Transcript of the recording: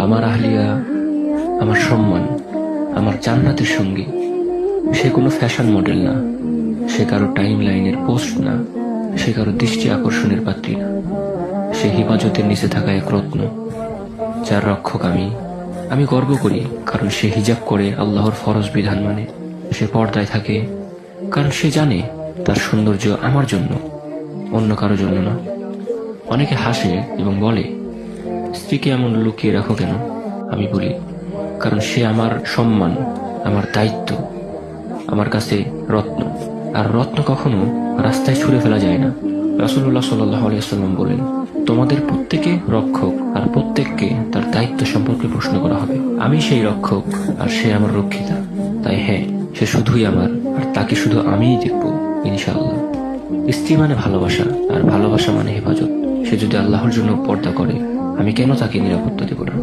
আমার আহলিয়া, আমার সম্মান, আমার জান্নাতের সঙ্গী। সে কোনো ফ্যাশন মডেল না, সে কারো টাইম লাইনের পোস্ট না, সে কারো দৃষ্টি আকর্ষণের পাত্রী না। সে হিফাজতের নিচে থাকা এক রত্ন, যার রক্ষক আমি গর্ব করি, কারণ সে হিজাব করে আল্লাহর ফরজ বিধান মানে। সে পর্দায় থাকে কারণ সে জানে তার সৌন্দর্য আমার জন্য, অন্য কারো জন্য না। অনেকে হাসে এবং বলে, স্ত্রীকে এমন লুকিয়ে রাখো কেন? আমি বলি, কারণ সে আমার সম্মান, আমার দায়িত্ব, আমার কাছে রত্ন। আর রত্ন কখনো রাস্তায় ছুঁড়ে ফেলা যায় না। রাসূলুল্লাহ সাল্লাল্লাহু আলাইহি ওয়াসাল্লাম বলেন, তোমাদের প্রত্যেকে রক্ষক, আর প্রত্যেককে তার দায়িত্ব সম্পর্কে প্রশ্ন করা হবে। আমি সেই রক্ষক আর সে আমার রক্ষিতা। তাই হ্যাঁ, সে শুধুই আমার, আর তাকে শুধু আমিই দেখব, ইনশাআল্লাহ। স্ত্রী মানে ভালোবাসা, আর ভালোবাসা মানে হেফাজত। সে যদি আল্লাহর জন্য পর্দা করে, আমি কেন তাকে নিরাপত্তা দেব না?